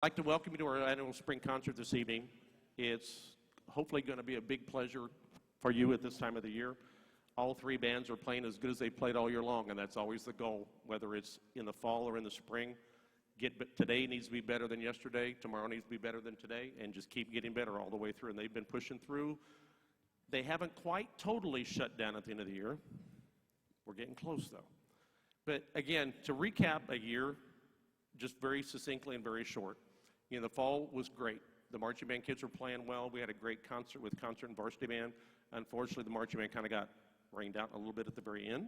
I'd like to welcome you to our annual spring concert this evening. It's hopefully going to be a big pleasure for you at this time of the year. All three bands are playing as good as they played all year long, and that's always the goal, whether it's in the fall or in the spring. Today needs to be better than yesterday, tomorrow needs to be better than today, and just keep getting better all the way through. And they've been pushing through. They haven't quite totally shut down at the end of the year. We're getting close, though. But again, to recap a year, just very succinctly and very short. The fall was great. The marching band kids were playing well. We had a great concert with concert and varsity band. Unfortunately, the marching band kind of got rained out a little bit at the very end.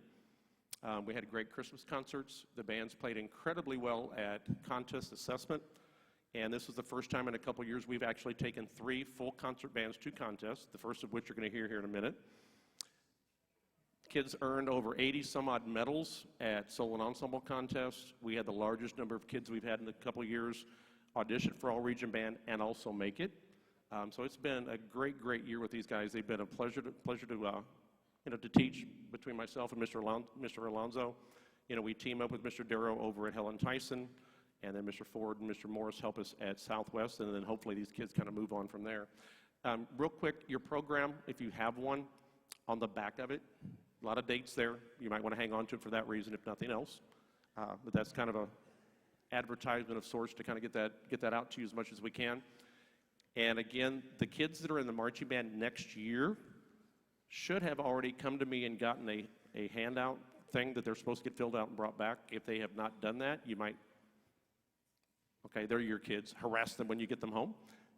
We had great Christmas concerts. The bands played incredibly well at contest assessment. And this was the first time in a couple years we've actually taken 3 full concert bands to contests, the first of which you're going to hear here in a minute. Kids earned over 80 some odd medals at solo and ensemble contests. We had the largest number of kids we've had in a couple years audition for all region band and also make it. So it's been a great year with these guys. They've been a pleasure to teach between myself and Mr. Alonzo. We team up with Mr. Darrow over at Helen Tyson, and then Mr. Ford and Mr. Morris help us at Southwest, and then hopefully these kids kind of move on from there. Real quick, your program, if you have one, on the back of it, a lot of dates there. You might want to hang on to it for that reason, if nothing else. But that's kind of a advertisement of sorts to kind of get that out to you as much as we can. And again, the kids that are in the marching band next year should have already come to me and gotten a handout thing that they're supposed to get filled out and brought back. If they have not done that, you might, okay, they're your kids, harass them when you get them home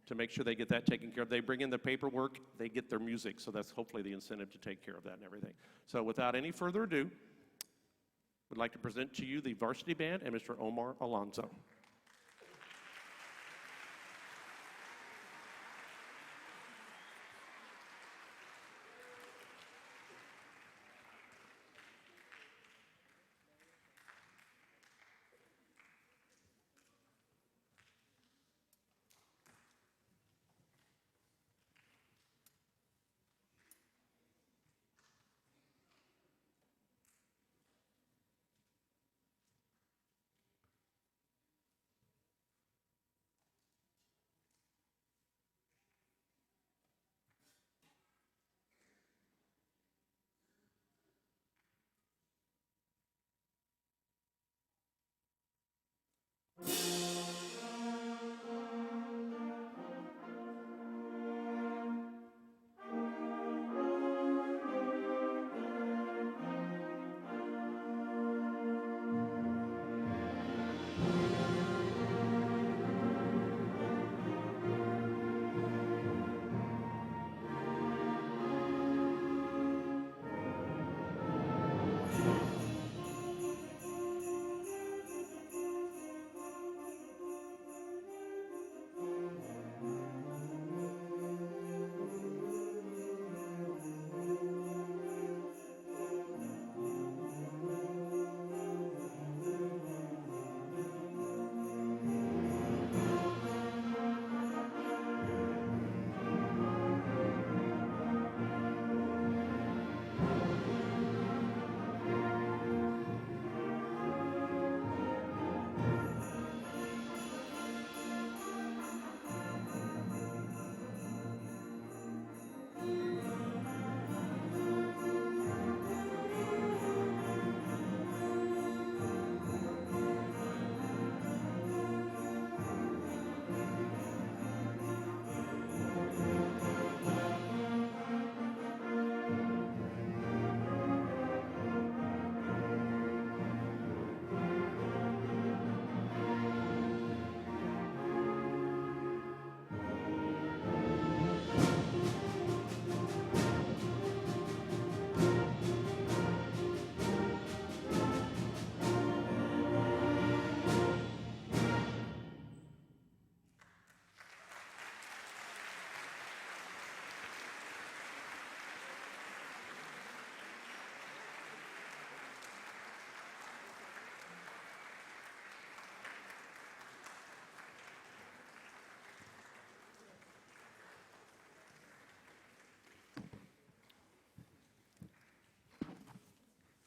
to make sure they get that taken care of. They bring in the paperwork, they get their music, so that's hopefully the incentive to take care of that and everything. So without any further ado, I'd like to present to you the Varsity Band and Mr. Omar Alonzo.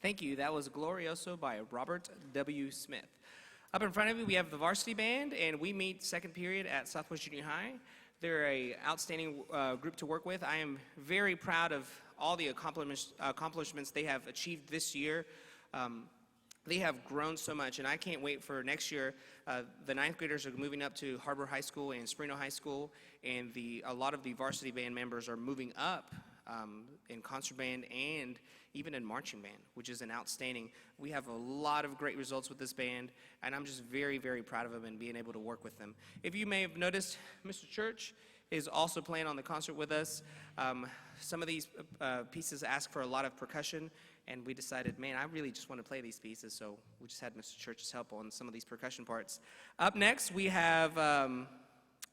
Thank you. That was Glorioso by Robert W. Smith. Up in front of you, we have the Varsity Band, and we meet second period at Southwest Junior High. They're an outstanding group to work with. I am very proud of all the accomplishments they have achieved this year. They have grown so much, and I can't wait for next year. The ninth graders are moving up to HAR-BER High School and Springdale High School, and a lot of the Varsity Band members are moving up in concert band and even in marching band, which is an outstanding. We have a lot of great results with this band, and I'm just very, very proud of them and being able to work with them. If you may have noticed, Mr. Church is also playing on the concert with us. Some of these pieces ask for a lot of percussion, and we decided, man, I really just want to play these pieces, so we just had Mr. Church's help on some of these percussion parts. Up next, we have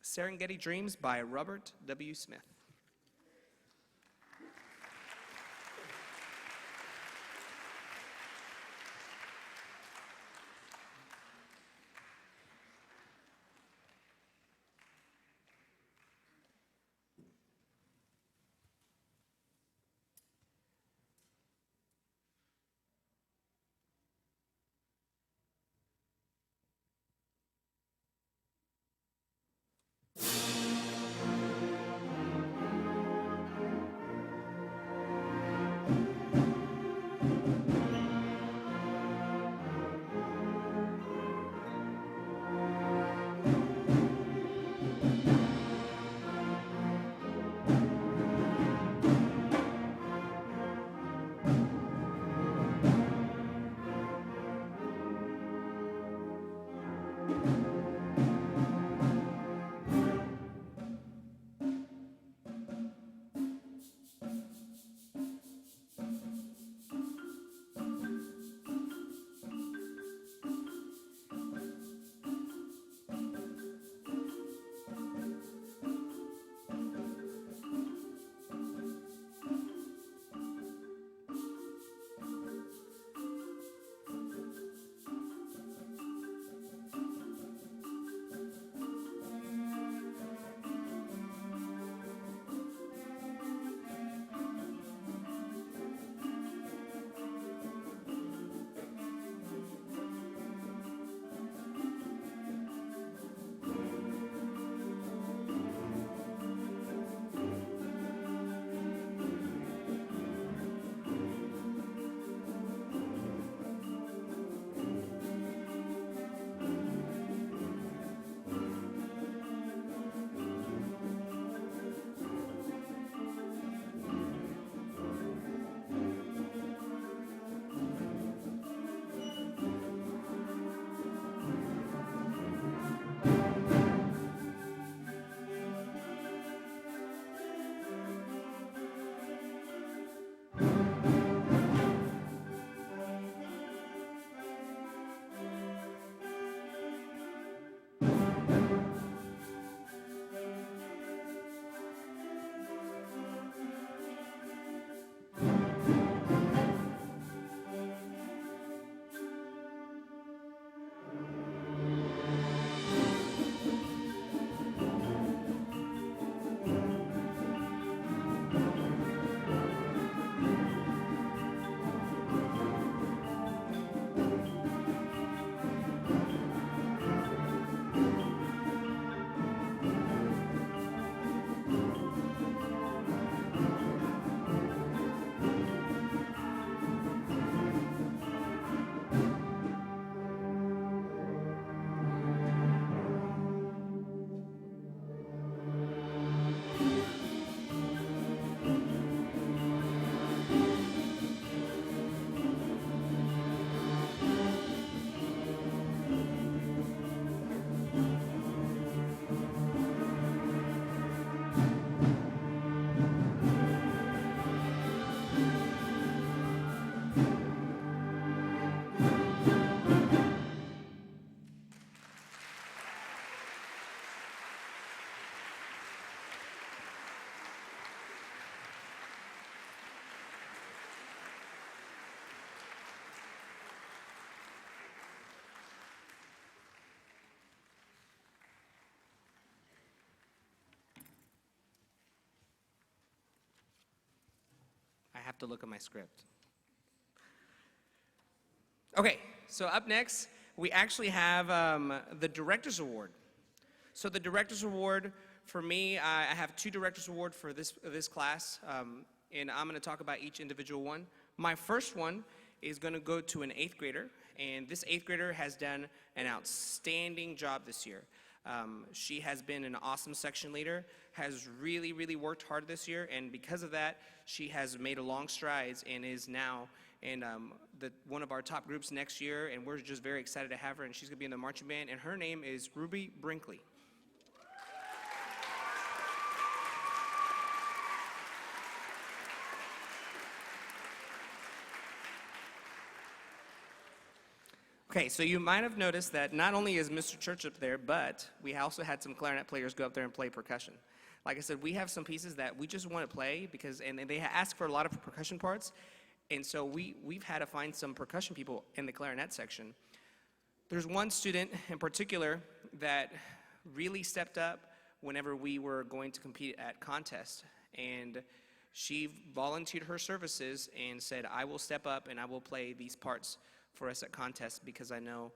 Serengeti Dreams by Robert W. Smith. I have to look at my script. Okay, so up next, we actually have the Director's Award. So the Director's Award, for me, I have 2 Director's Award for this class, and I'm going to talk about each individual one. My first one is going to go to an 8th grader, and this 8th grader has done an outstanding job this year. She has been an awesome section leader, has really, really worked hard this year, and because of that, she has made long strides and is now in one of our top groups next year, and we're just very excited to have her, and she's going to be in the marching band, and her name is Ruby Brinkley. Okay, so you might have noticed that not only is Mr. Church up there, but we also had some clarinet players go up there and play percussion. Like I said, we have some pieces that we just want to play because, and they ask for a lot of percussion parts, and so we've had to find some percussion people in the clarinet section. There's one student in particular that really stepped up whenever we were going to compete at contests, and she volunteered her services and said, I will step up and I will play these parts for us at contests because I know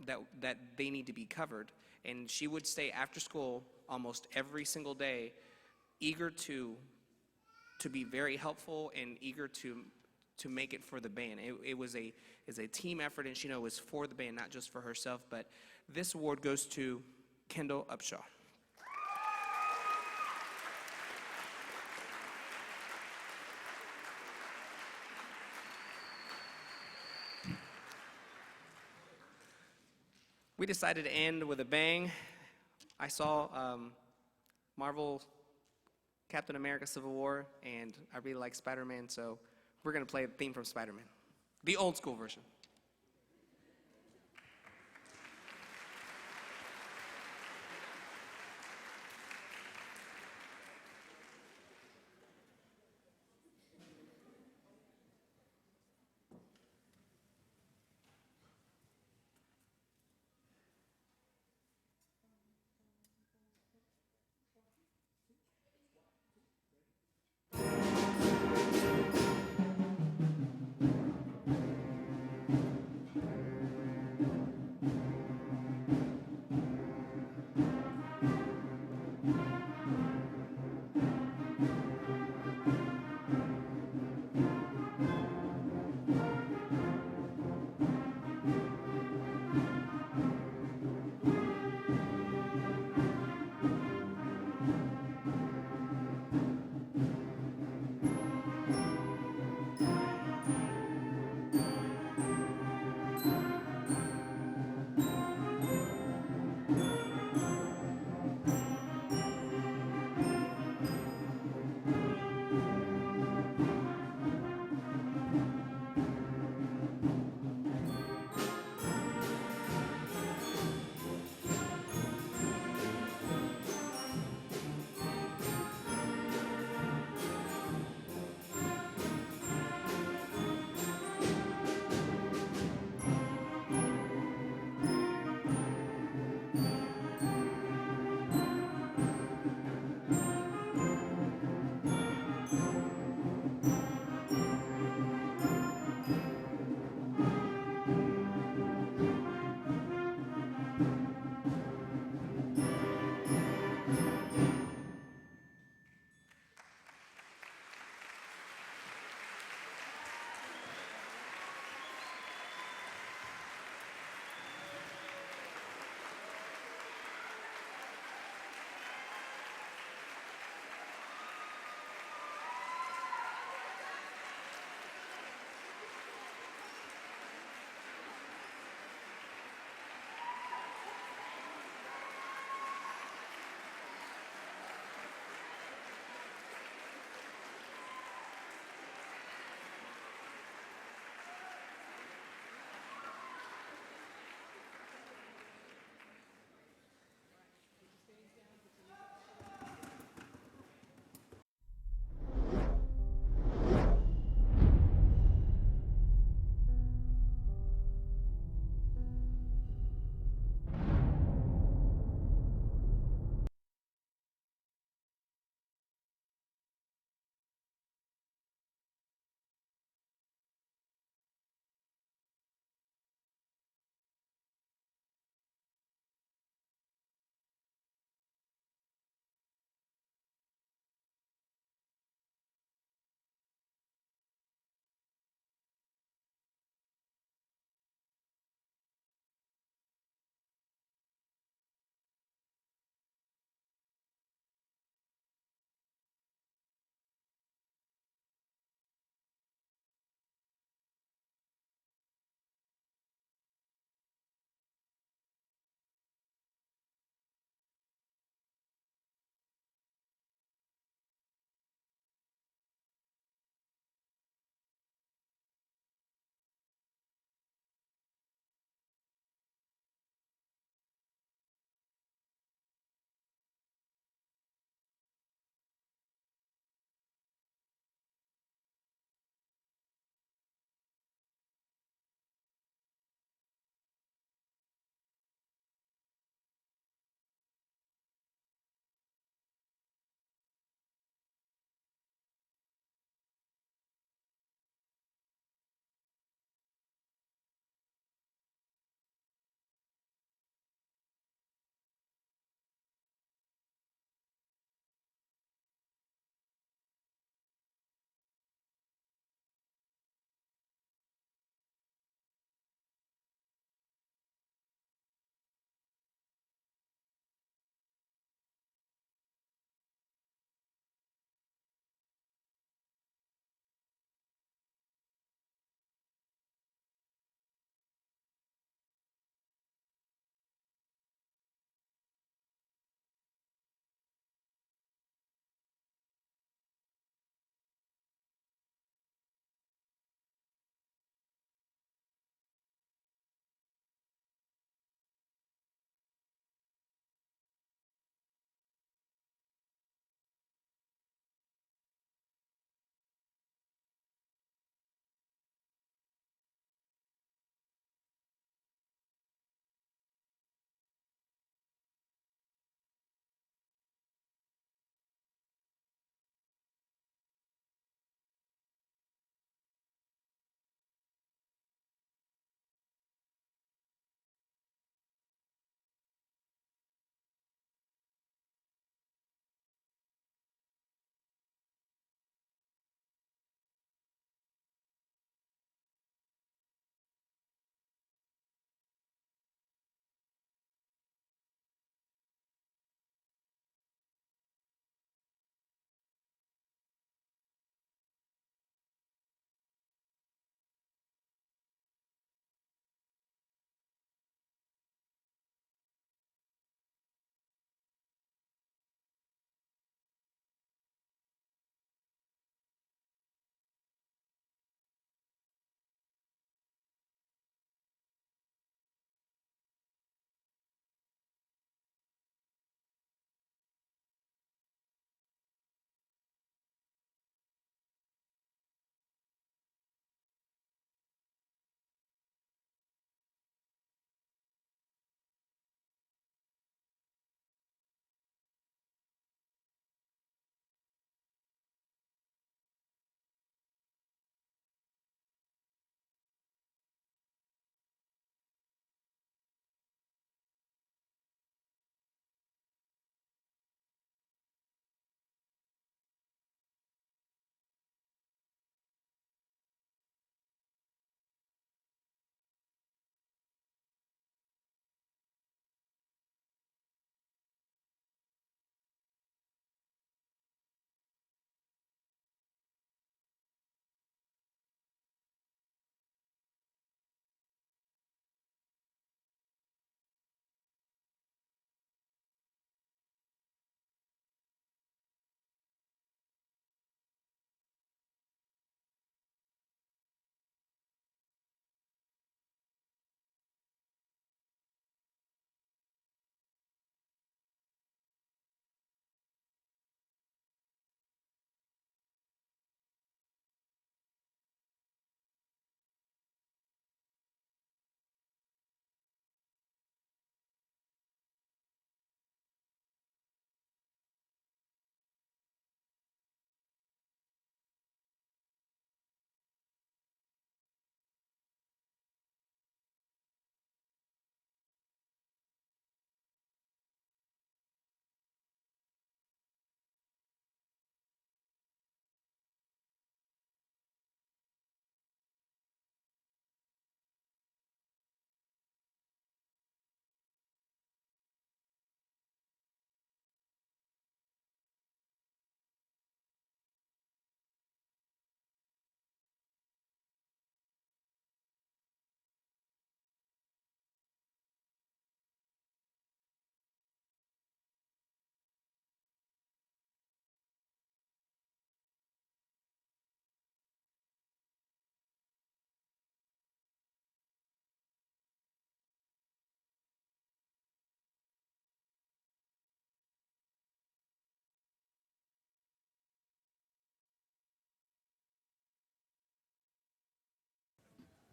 that they need to be covered. And she would stay after school almost every single day, eager to be very helpful and eager to make it for the band. It was a team effort, and she knows it was for the band, not just for herself. But this award goes to Kendall Upshaw. We decided to end with a bang. I saw Marvel Captain America Civil War, and I really like Spider-Man, so we're going to play the theme from Spider-Man, the old school version.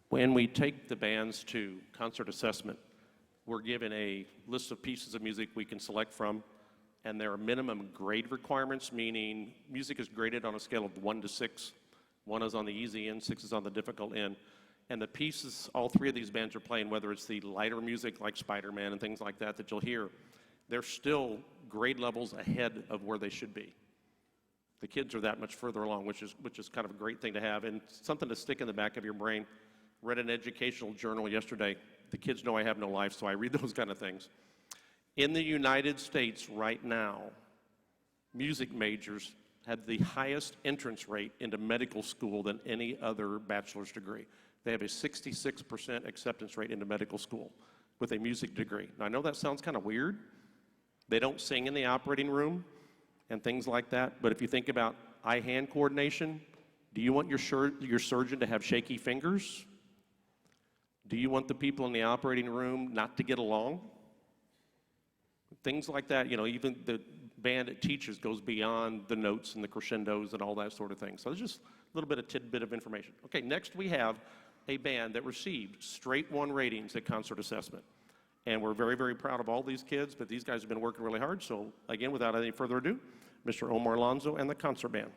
When we take the bands to concert assessment, we're given a list of pieces of music we can select from, and there are minimum grade requirements, meaning music is graded on a scale of 1 to 6. 1 is on the easy end, 6 is on the difficult end. And the pieces all three of these bands are playing, whether it's the lighter music like Spider-Man and things like that you'll hear, they're still grade levels ahead of where they should be. The kids are that much further along, which is kind of a great thing to have, and something to stick in the back of your brain. Read an educational journal yesterday. The kids know I have no life, so I read those kind of things. In the United States right now, music majors have the highest entrance rate into medical school than any other bachelor's degree. They have a 66% acceptance rate into medical school with a music degree. Now, I know that sounds kind of weird. They don't sing in the operating room and things like that, but if you think about eye-hand coordination, do you want your surgeon to have shaky fingers? Do you want the people in the operating room not to get along? Things like that, even the band it teaches goes beyond the notes and the crescendos and all that sort of thing. So there's just a little bit of tidbit of information. Okay, next we have a band that received straight 1 ratings at concert assessment. And we're very, very proud of all these kids, but these guys have been working really hard. So again, without any further ado, Mr. Omar Alonso and the concert band.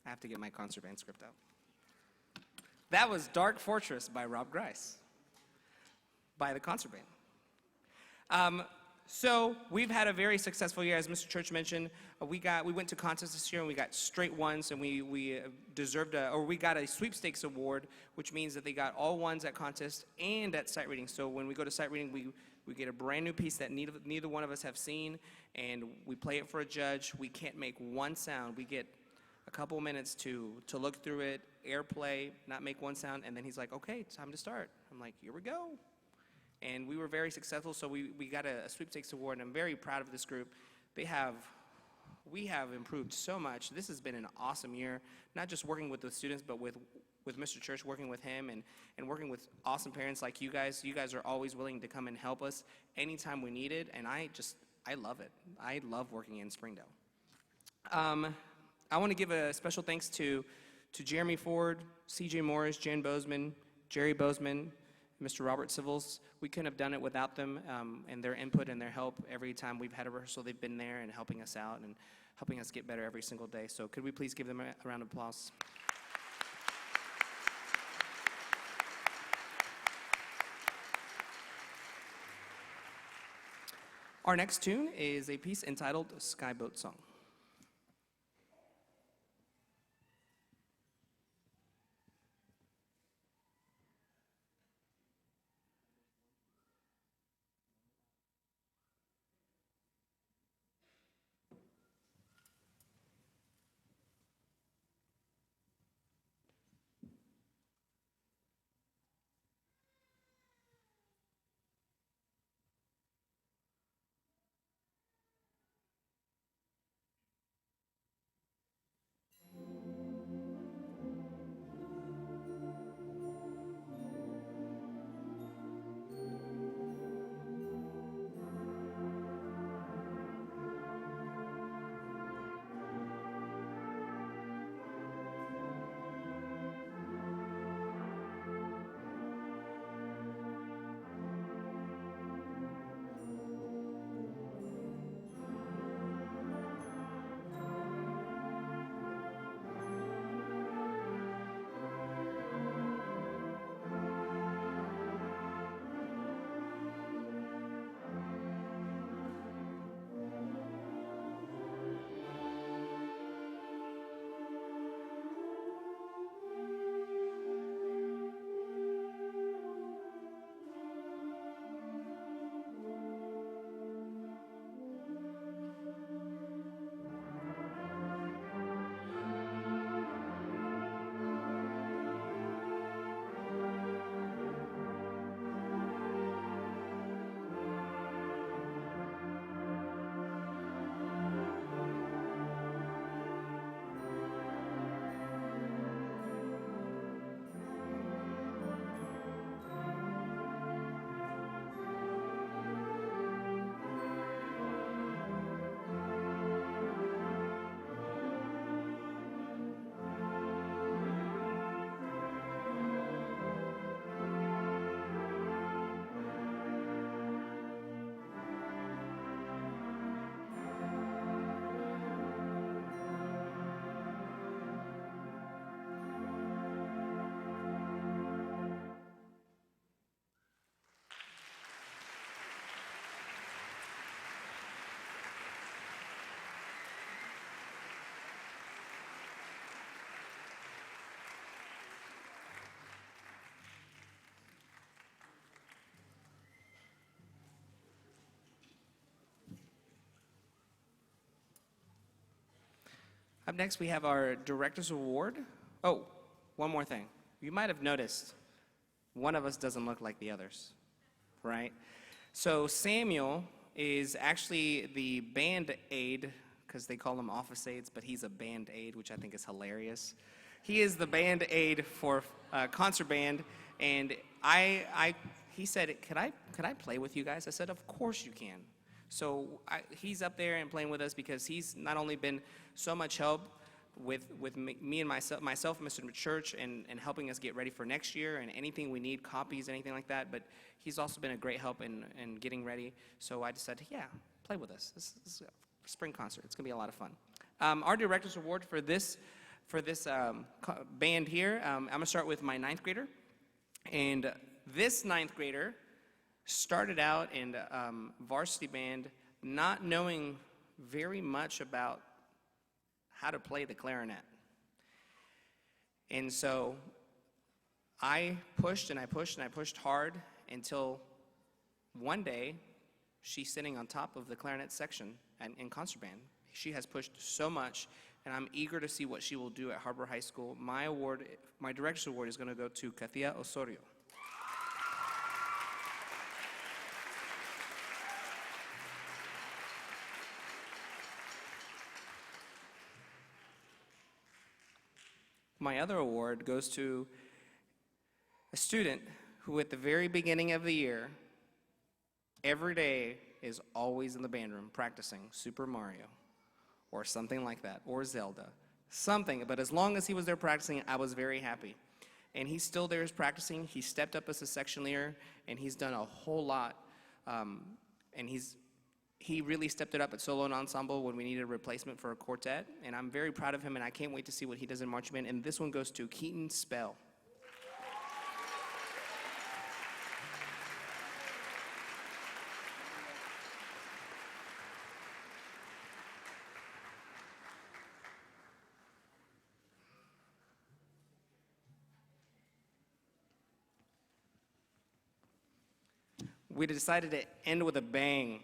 I have to get my concert band script out. That was Dark Fortress by Rob Grice, by the concert band. So we've had a very successful year, as Mr. Church mentioned. We went to contests this year and we got straight 1s, and we got a sweepstakes award, which means that they got all 1s at contest and at sight reading. So when we go to sight reading, We get a brand new piece that neither one of us have seen, and we play it for a judge. We can't make one sound. We get a couple minutes to look through it, airplay, not make one sound, and then he's like, okay, it's time to start. I'm like, here we go. And we were very successful, so we got a sweepstakes award, and I'm very proud of this group. We have improved so much. This has been an awesome year, not just working with the students, but with Mr. Church, working with him, and working with awesome parents like you guys. You guys are always willing to come and help us anytime we need it, and I love it. I love working in Springdale. I want to give a special thanks to Jeremy Ford, C.J. Morris, Jen Bozeman, Jerry Bozeman, Mr. Robert Civils. We couldn't have done it without them and their input and their help. Every time we've had a rehearsal, they've been there and helping us out and helping us get better every single day. So could we please give them a round of applause? Our next tune is a piece entitled Skyboat Song. Up next, we have our Director's Award. Oh, one more thing. You might have noticed one of us doesn't look like the others, right? So Samuel is actually the band aide, because they call him office aides, but he's a band aide, which I think is hilarious. He is the band aide for concert band, and he said, could I play with you guys? I said, of course you can. So he's up there and playing with us because he's not only been so much help with me and myself and Mr. Church and helping us get ready for next year and anything we need, copies, anything like that, but he's also been a great help in getting ready. So I decided, yeah, play with us. This is a spring concert. It's going to be a lot of fun. Our Director's Award for this band here, I'm going to start with my 9th grader. And this 9th grader started out in varsity band not knowing very much about how to play the clarinet. And so I pushed and I pushed and I pushed hard until One day, she's sitting on top of the clarinet section in concert band. She has pushed so much, and I'm eager to see what she will do at HAR-BER High School. My award, my director's award is going to go to Katia Osorio. My other award goes to a student who at the very beginning of the year, every day is always in the band room practicing Super Mario or something like that, or Zelda, something. But as long as he was there practicing, I was very happy. And he's still there practicing. He stepped up as a section leader, and he's done a whole lot. And he really stepped it up at solo and ensemble when we needed a replacement for a quartet. And I'm very proud of him, and I can't wait to see what he does in marching band. And this one goes to Keaton Spell. We decided to end with a bang.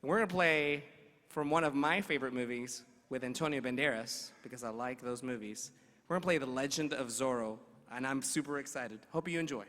We're going to play from one of my favorite movies with Antonio Banderas, because I like those movies. We're going to play The Legend of Zorro, and I'm super excited. Hope you enjoy.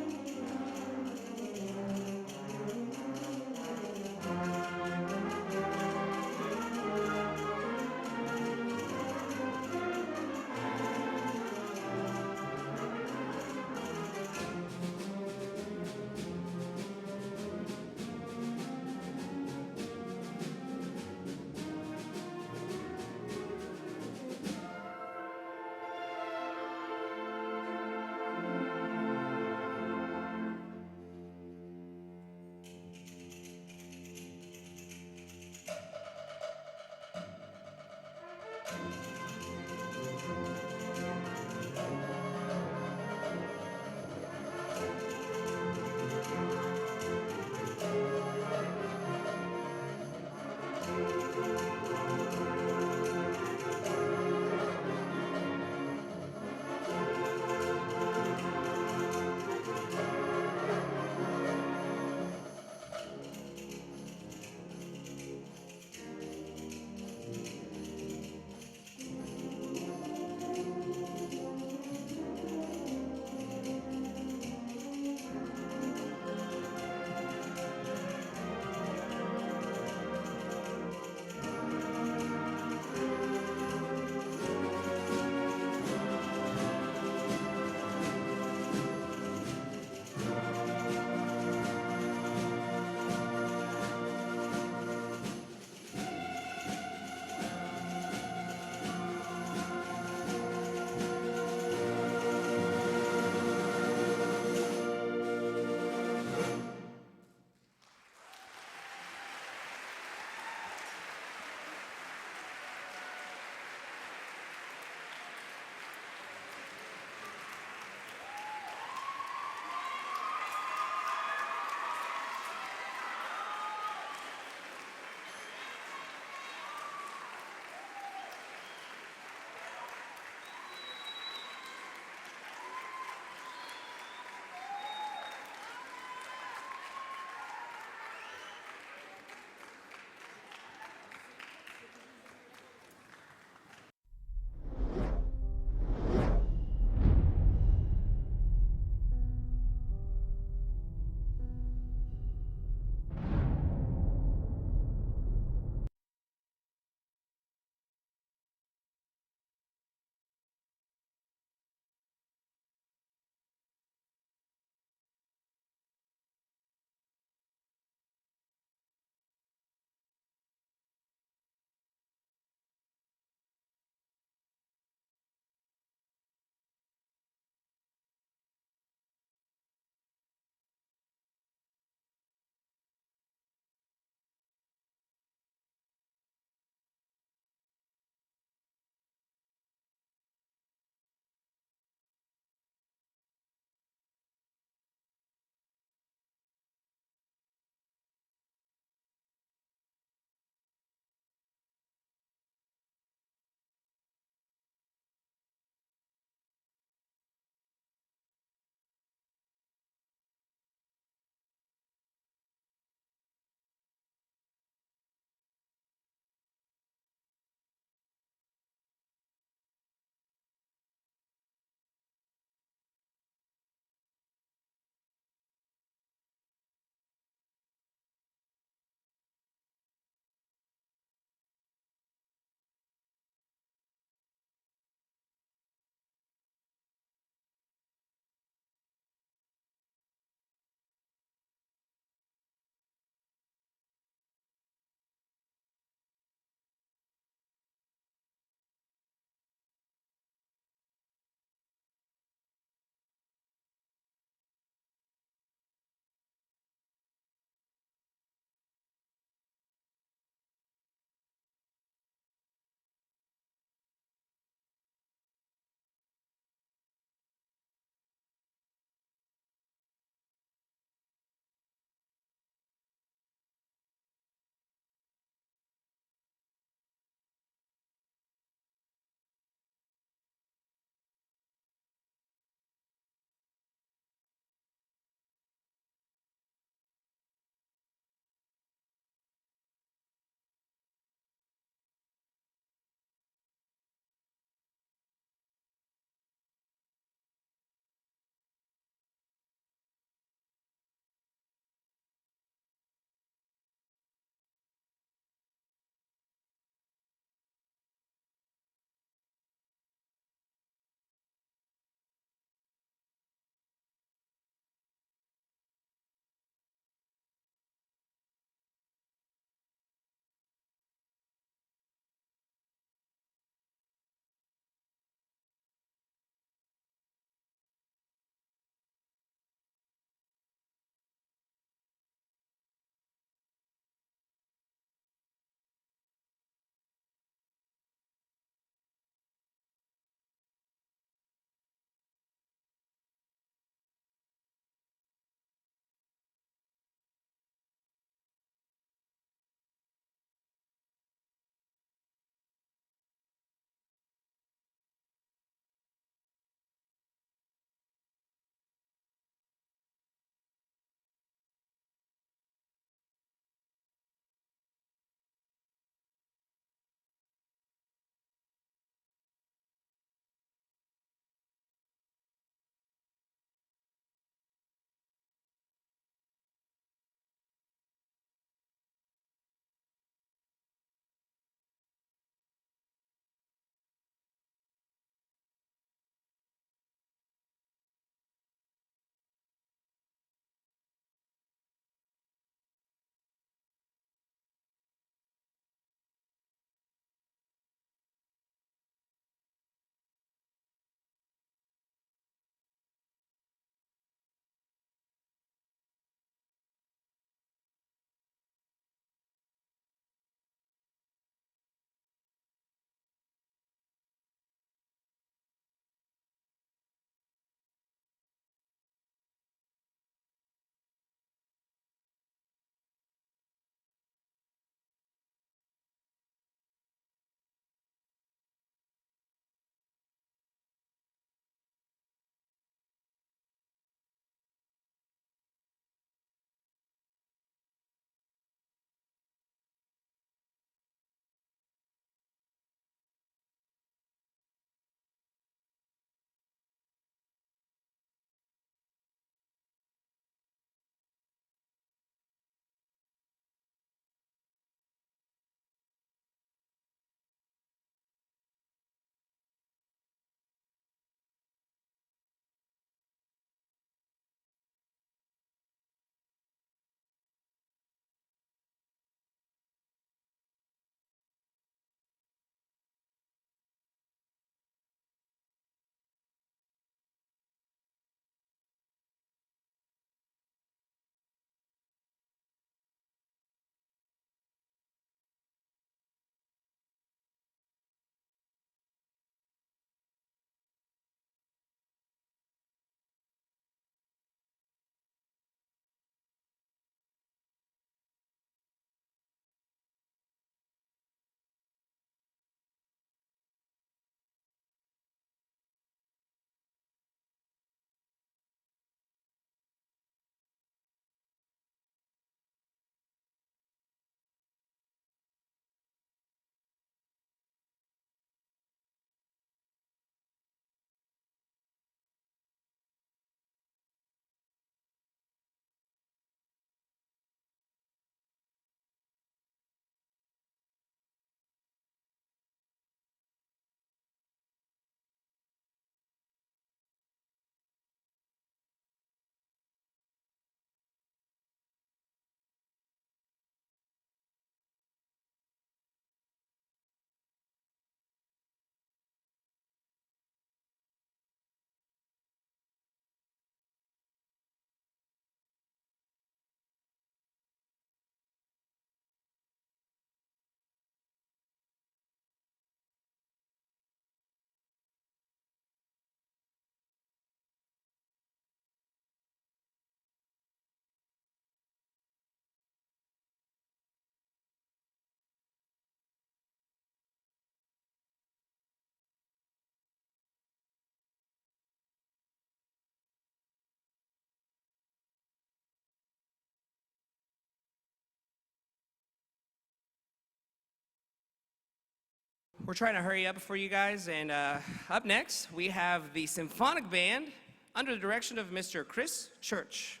We're trying to hurry up for you guys, and up next, we have the Symphonic Band under the direction of Mr. Chris Church.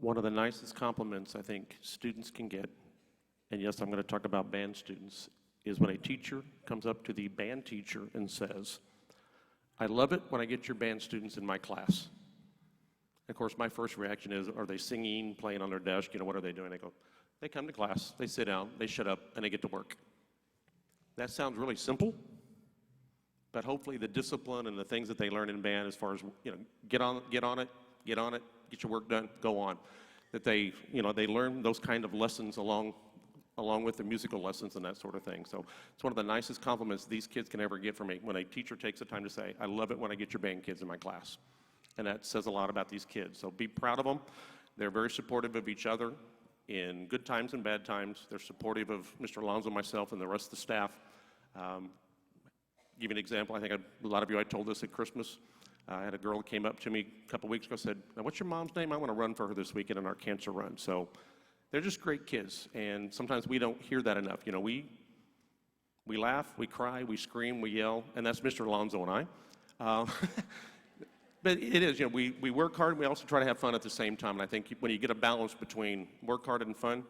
One of the nicest compliments I think students can get and yes, I'm going to talk about band students, is when a teacher comes up to the band teacher and says, I love it when I get your band students in my class. Of course, my first reaction is, are they singing, playing on their desk? What are they doing? They go, they come to class, they sit down, they shut up, and they get to work. That sounds really simple, but hopefully the discipline and the things that they learn in band as far as, get on it, get your work done, go on. That they learn those kind of lessons along with the musical lessons and that sort of thing. So it's one of the nicest compliments these kids can ever get from me when a teacher takes the time to say, I love it when I get your band kids in my class. And that says a lot about these kids. So be proud of them. They're very supportive of each other in good times and bad times. They're supportive of Mr. Alonzo, myself, and the rest of the staff. Give you an example. I think a lot of you, I told this at Christmas. I had a girl that came up to me a couple weeks ago and said, now, what's your mom's name? I want to run for her this weekend in our cancer run. So they're just great kids. And sometimes we don't hear that enough. We laugh, we cry, we scream, we yell, and that's Mr. Alonzo and I. But it is, we work hard, and we also try to have fun at the same time. And I think when you get a balance between work hard and fun,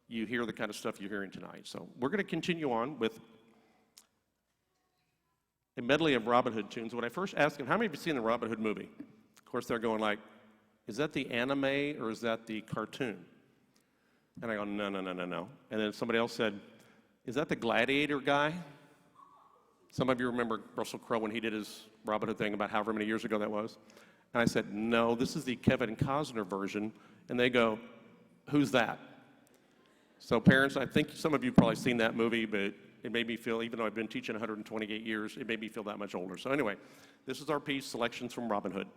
you hear the kind of stuff you're hearing tonight. So we're going to continue on with a medley of Robin Hood tunes. When I first asked them, how many of you seen the Robin Hood movie? Of course, they're going like, is that the anime or is that the cartoon? And I go, no. And then somebody else said, is that the gladiator guy? Some of you remember Russell Crowe when he did his Robin Hood thing about however many years ago that was. And I said, no, this is the Kevin Costner version. And they go, who's that? So parents, I think some of you have probably seen that movie, but it made me feel, even though I've been teaching 128 years, it made me feel that much older. So anyway, this is our piece, Selections from Robin Hood.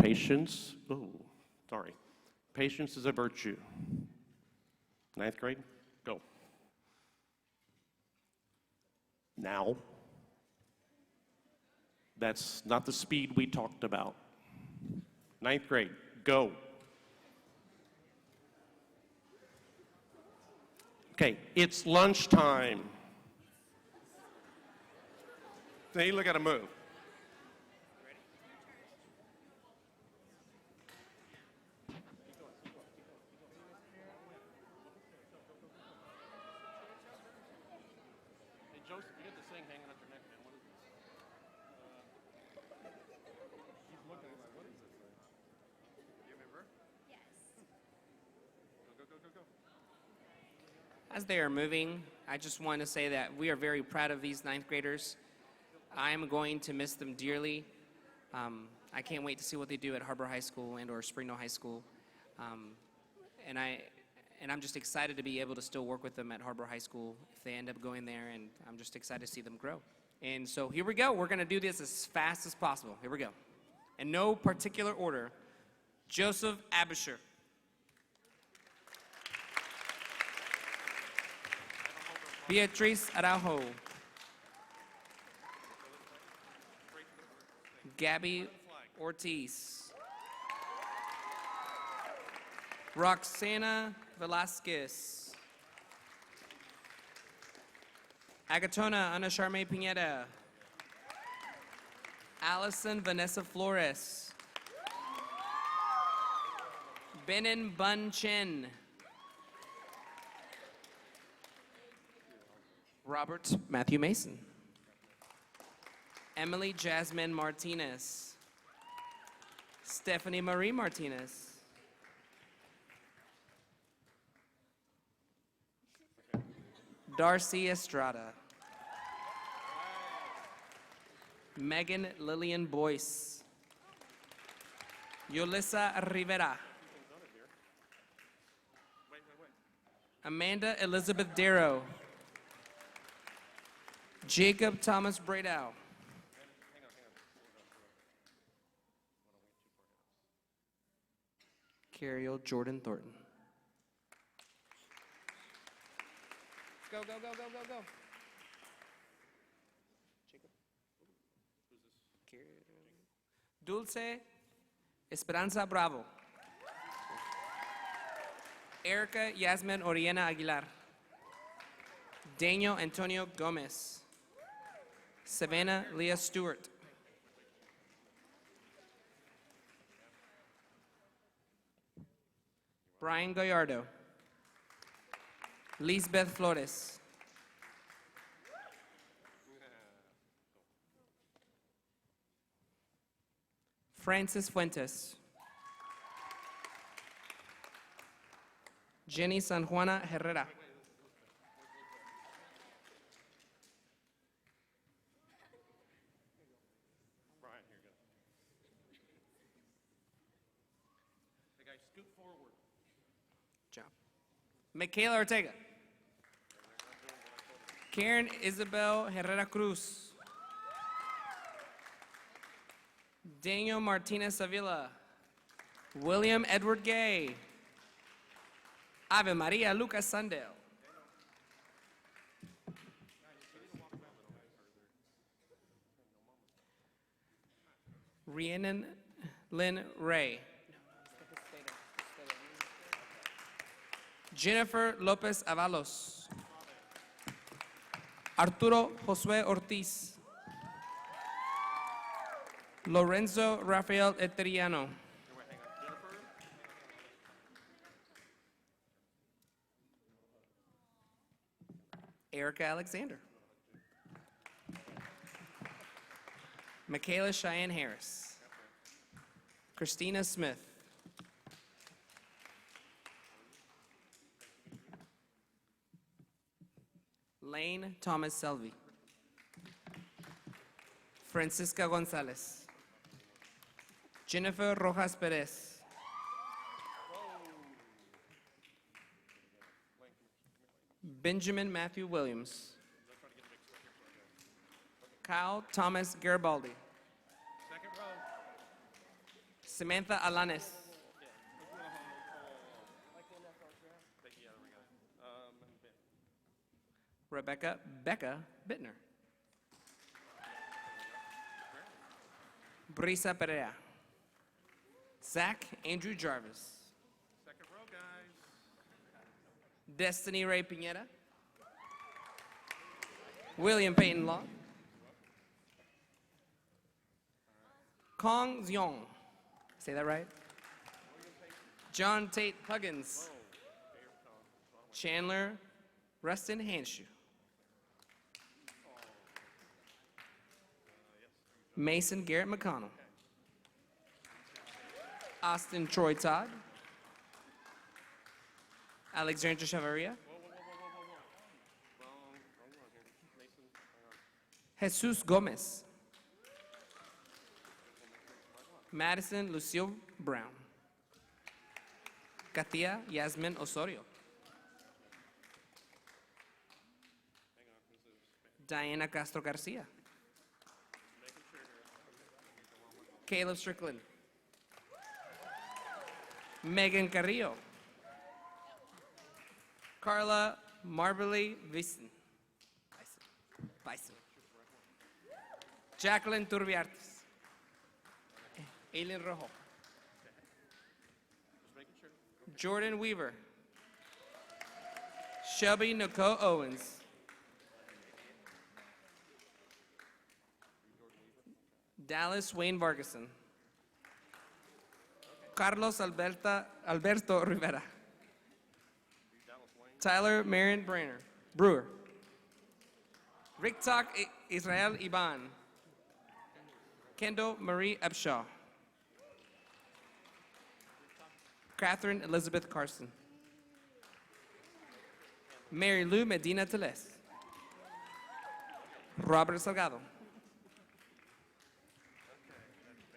Patience, oh, sorry. Patience is a virtue. Ninth grade, go. Now. That's not the speed we talked about. Ninth grade, go. Okay, it's lunchtime. Now you look at a move. Hey, Joseph, you got this thing hanging up your neck, man. What is this? He's looking at it like, what is this thing? You remember? Yes. Go. As they are moving, I just want to say that we are very proud of these ninth graders. I am going to miss them dearly. I can't wait to see what they do at HAR-BER High School and or Springdale High School. And I'm just excited to be able to still work with them at HAR-BER High School if they end up going there, and I'm just excited to see them grow. And so here we go. We're going to do this as fast as possible. Here we go. In no particular order, Joseph Abisher. Beatriz Araujo. Gabby Ortiz. Roxana Velasquez. Agatona Ana Charme Pineda. Allison Vanessa Flores. Benin Bun Chen. Robert Matthew Mason. Emily Jasmine Martinez. Stephanie Marie Martinez. Darcy Estrada. Megan Lillian Boyce. Yolissa Rivera. Amanda Elizabeth Darrow. Jacob Thomas Bradow. Cariel Jordan Thornton. Go. Jacob. Who's this? Dulce Esperanza Bravo. Erica Yasmin Oriana Aguilar. Daniel Antonio Gomez. Savannah Leah Stewart. Brian Gallardo. Lisbeth Flores. Francis Fuentes. Jenny San Juana Herrera. Brian, here you go. Hey guys, scoot forward. Job. Michaela Ortega. Karen Isabel Herrera Cruz. Daniel Martinez Avila. William Edward Gay. Ave Maria Lucas Sundale. Rhiannon Lynn Ray. Jennifer Lopez Avalos. Arturo Josué Ortiz. Lorenzo Rafael Eteriano. Erica Alexander. Michaela Cheyenne Harris. Christina Smith. Lane Thomas Selvey. Francisca Gonzalez. Jennifer Rojas Perez. Benjamin Matthew Williams. Kyle Thomas Garibaldi. Samantha Alanes. Rebecca Becca Bittner. Brisa Pereira. Zach Andrew Jarvis. Second row, guys. Destiny Ray Pineda. William Payton Law. Kong Zyong. Say that right? John Tate Huggins. Chandler Rustin Hanshu. Mason Garrett McConnell. Austin Troy Todd. Alexandra Chavaria. Jesus Gomez. Madison Lucille Brown. Katia Yasmin Osorio. Diana Castro Garcia. Caleb Strickland. Megan Carrillo. Carla Marbley Bison. Jacqueline Turbiartes. Aileen Rojo. Jordan Weaver. Shelby Nicole Owens. Dallas Wayne Vargason. Carlos Alberto Rivera. Tyler Marion Brewer. Rick Talk Israel Iban. Kendall Marie Upshaw. Catherine Elizabeth Carson. Mary Lou Medina Teles. Robert Salgado.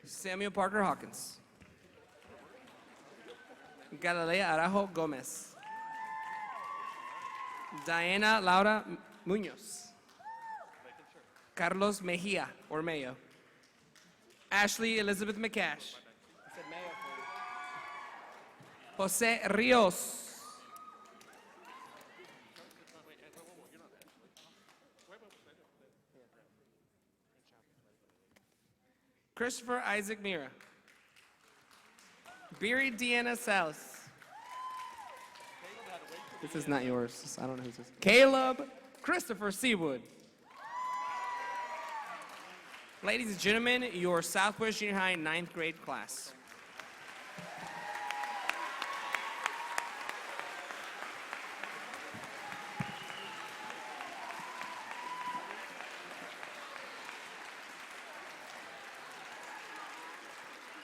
Samuel Parker Hawkins. Galilea Arajo Gomez. Diana Laura Munoz. Carlos Mejia, or Mayo. Ashley Elizabeth McCash. Jose Rios. Christopher Isaac Mira. Beery Deanna Salas. This is not yours. I don't know who's this. Caleb Christopher Seawood. Ladies and gentlemen, your Southwest Junior High 9th grade class.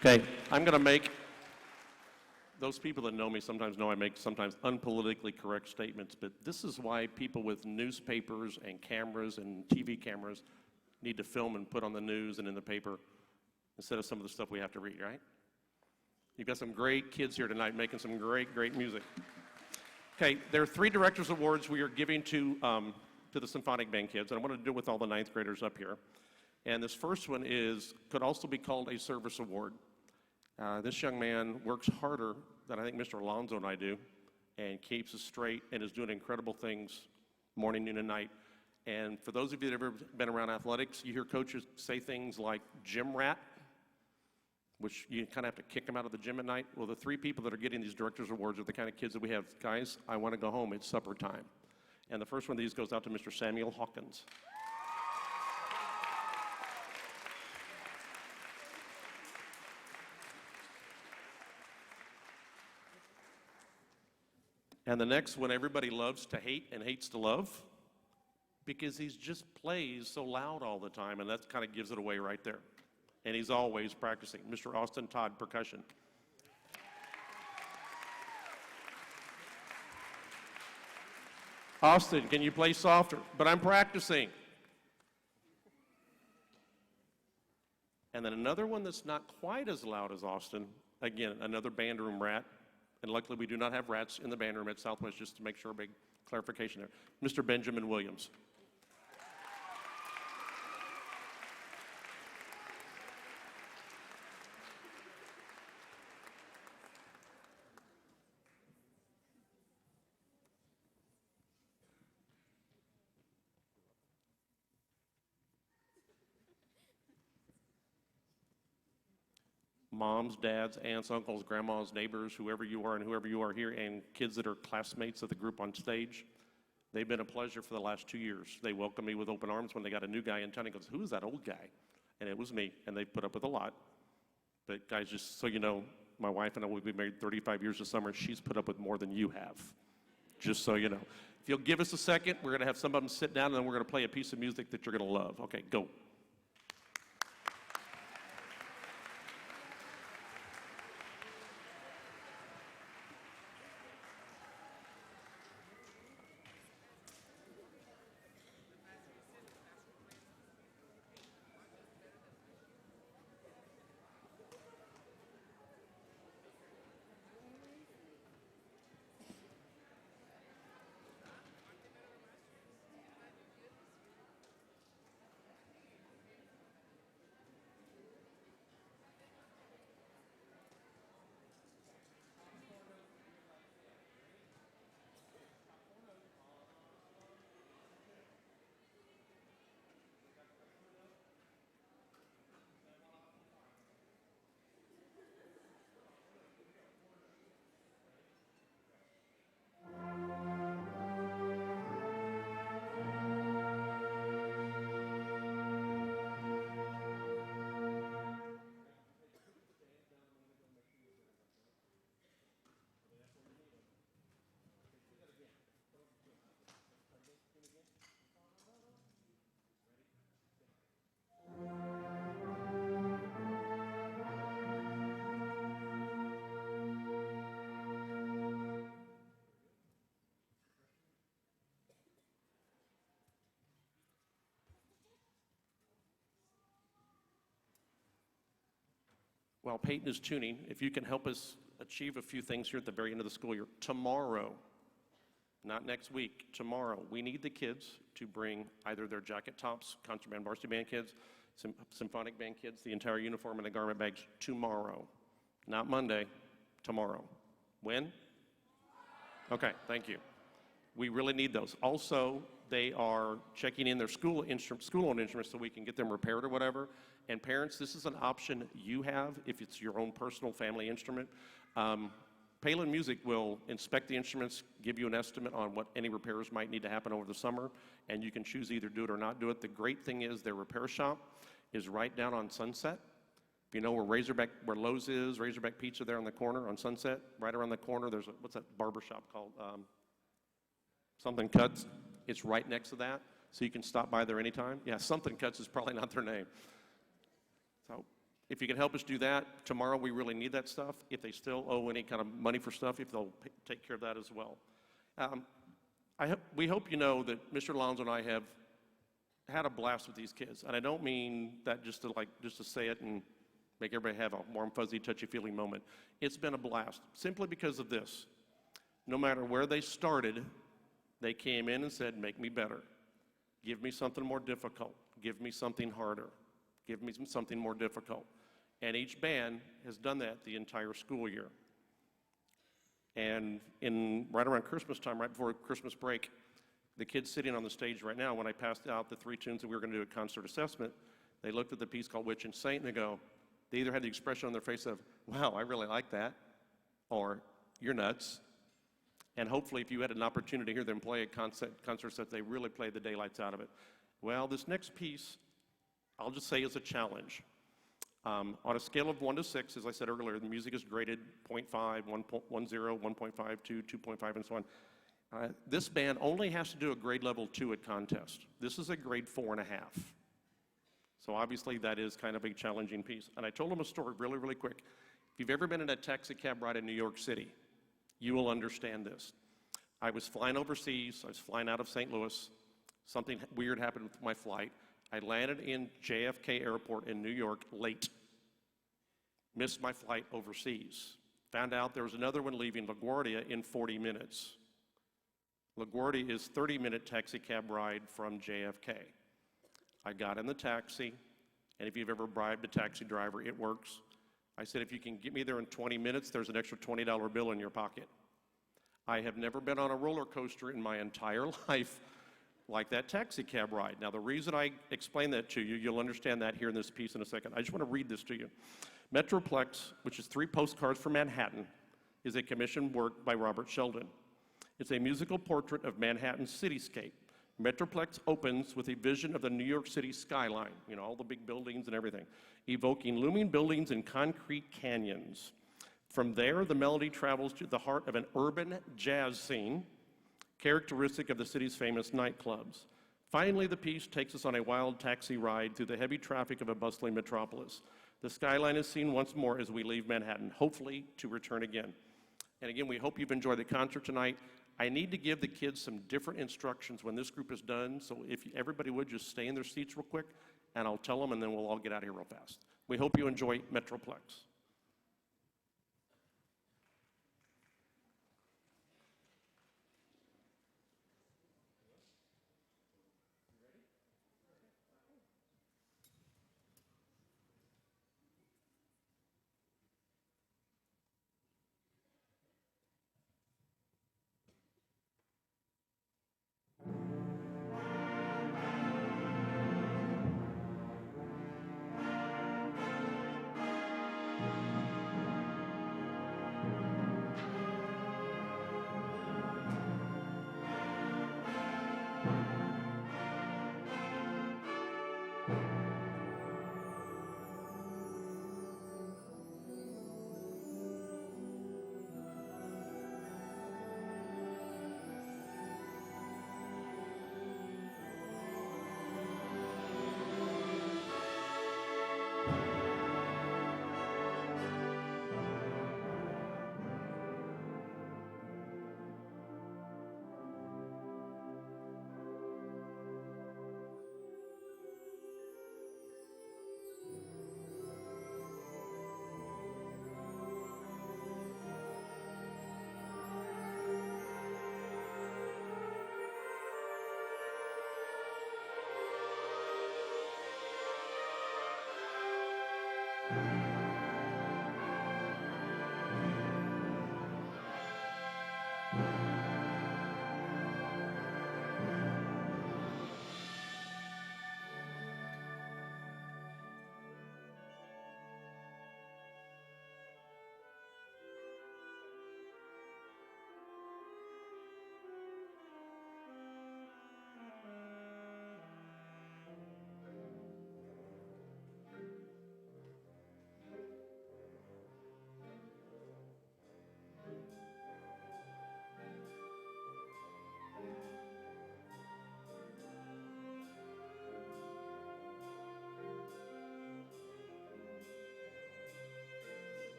Okay, I'm going to make, those people that know me sometimes know I make sometimes unpolitically correct statements, but this is why people with newspapers and cameras and TV cameras need to film and put on the news and in the paper instead of some of the stuff we have to read, right? You've got some great kids here tonight making some great, great music. Okay, there are 3 Directors Awards we are giving to the Symphonic Band kids, and I want to do it with all the 9th graders up here. And this first one could also be called a service award. This young man works harder than I think Mr. Alonzo and I do, and keeps us straight and is doing incredible things morning, noon, and night. And for those of you that have ever been around athletics, you hear coaches say things like gym rat, which you kind of have to kick them out of the gym at night. Well, the 3 people that are getting these Directors Awards are the kind of kids that we have. Guys, I want to go home. It's supper time. And the first one of these goes out to Mr. Samuel Hawkins. And the next one everybody loves to hate and hates to love because he just plays so loud all the time, and that kind of gives it away right there. And he's always practicing. Mr. Austin Todd, percussion. Austin, can you play softer? But I'm practicing. And then another one that's not quite as loud as Austin, again, another band room rat. And luckily, we do not have rats in the band room at Southwest, just to make sure, big clarification there. Mr. Benjamin Williams. moms, dads, aunts, uncles, grandmas, neighbors, whoever you are and whoever you are here, and kids that are classmates of the group on stage. They've been a pleasure for the last 2 years. They welcomed me with open arms when they got a new guy in town. He goes, "Who is that old guy?" And it was me, and they put up with a lot. But guys, just so you know, my wife and I will be married 35 years this summer. She's put up with more than you have, just so you know. If you'll give us a second, we're going to have some of them sit down, and then we're going to play a piece of music that you're going to love. Okay, go. While Peyton is tuning, if you can help us achieve a few things here at the very end of the school year, tomorrow, not next week, tomorrow, we need the kids to bring either their jacket tops, concert band, varsity band kids, symphonic band kids, the entire uniform and the garment bags tomorrow. Not Monday, tomorrow. When? Okay, thank you. We really need those. Also, they are checking in their school-owned instruments so we can get them repaired or whatever. And parents, this is an option you have if it's your own personal family instrument. Palin Music will inspect the instruments, give you an estimate on what any repairs might need to happen over the summer, and you can choose either do it or not do it. The great thing is their repair shop is right down on Sunset. If you know where Lowe's is, Razorback Pizza there on the corner on Sunset, right around the corner, there's what's that barber shop called? Something Cuts. It's right next to that, so you can stop by there anytime. Yeah, Something Cuts is probably not their name. So if you can help us do that, tomorrow we really need that stuff. If they still owe any kind of money for stuff, if they'll take care of that as well. We hope you know that Mr. Alonso and I have had a blast with these kids. And I don't mean that just to say it and make everybody have a warm, fuzzy, touchy-feely moment. It's been a blast, simply because of this. No matter where they started, they came in and said, "Make me better. Give me something more difficult. Give me something harder. Give me something more difficult." And each band has done that the entire school year. And right around Christmas time, right before Christmas break, the kids sitting on the stage right now, when I passed out the 3 tunes that we were going to do at concert assessment, they looked at the piece called Witch and Saint and they either had the expression on their face of, "Wow, I really like that," or "You're nuts." And hopefully, if you had an opportunity to hear them play at concert sets, they really played the daylights out of it. Well, this next piece, I'll just say is a challenge. On a scale of 1 to 6, as I said earlier, the music is graded 0.5, 1.10, 1.5, 2.5, and so on. This band only has to do a grade level 2 at contest. This is a grade 4.5. So obviously, that is kind of a challenging piece. And I told them a story really, really quick. If you've ever been in a taxi cab ride in New York City, you will understand this. I was flying overseas. I was flying out of St. Louis. Something weird happened with my flight. I landed in JFK Airport in New York late. Missed my flight overseas. Found out there was another one leaving LaGuardia in 40 minutes. LaGuardia is 30-minute taxi cab ride from JFK. I got in the taxi, and if you've ever bribed a taxi driver, it works. I said, "If you can get me there in 20 minutes, there's an extra $20 bill in your pocket." I have never been on a roller coaster in my entire life like that taxi cab ride. Now, the reason I explain that to you, you'll understand that here in this piece in a second. I just want to read this to you. Metroplex, which is 3 postcards from Manhattan, is a commissioned work by Robert Sheldon. It's a musical portrait of Manhattan's cityscape. Metroplex opens with a vision of the New York City skyline, you know, all the big buildings and everything, evoking looming buildings and concrete canyons. From there, the melody travels to the heart of an urban jazz scene, characteristic of the city's famous nightclubs. Finally, the piece takes us on a wild taxi ride through the heavy traffic of a bustling metropolis. The skyline is seen once more as we leave Manhattan, hopefully to return again. And again, we hope you've enjoyed the concert tonight. I need to give the kids some different instructions when this group is done, so if everybody would just stay in their seats real quick, and I'll tell them, and then we'll all get out of here real fast. We hope you enjoy Metroplex.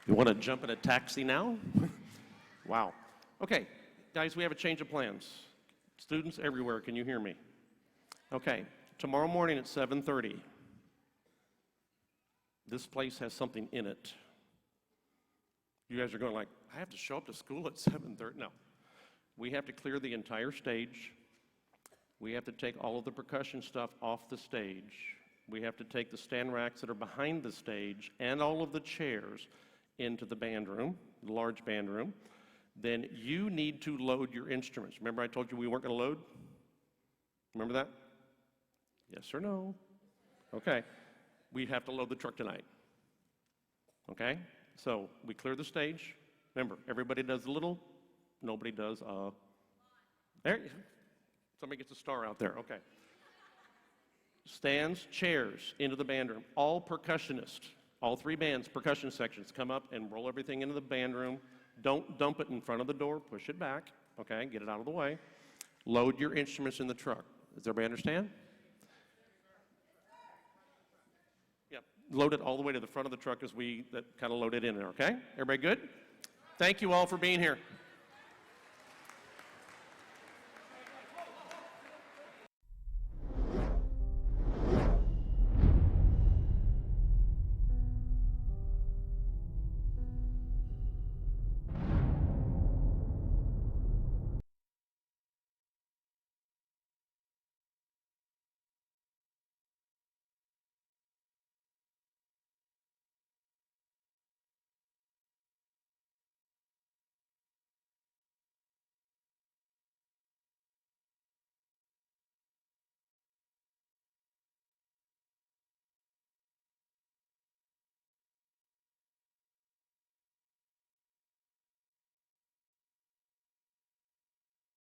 You want to jump in a taxi now? Wow. Okay, guys, we have a change of plans. Students everywhere, can you hear me? Okay, tomorrow morning at 7:30, this place has something in it. You guys are going like, I have to show up to school at 7:30? No. We have to clear the entire stage. We have to take all of the percussion stuff off the stage. We have to take the stand racks that are behind the stage and all of the chairs into the band room, the large band room. Then you need to load your instruments. Remember I told you we weren't going to load? Remember that? Yes or no? Okay. We have to load the truck tonight. Okay? So we clear the stage. Remember, everybody does a little, nobody does there. Somebody gets a star out there. Okay. Stands, chairs into the band room. All percussionists, all three bands, percussion sections, come up and roll everything into the band room. Don't dump it in front of the door. Push it back. Okay, get it out of the way. Load your instruments in the truck. Does everybody understand? Yep. Load it all the way to the front of the truck as we kind of load it in there. Okay. Everybody good? Thank you all for being here.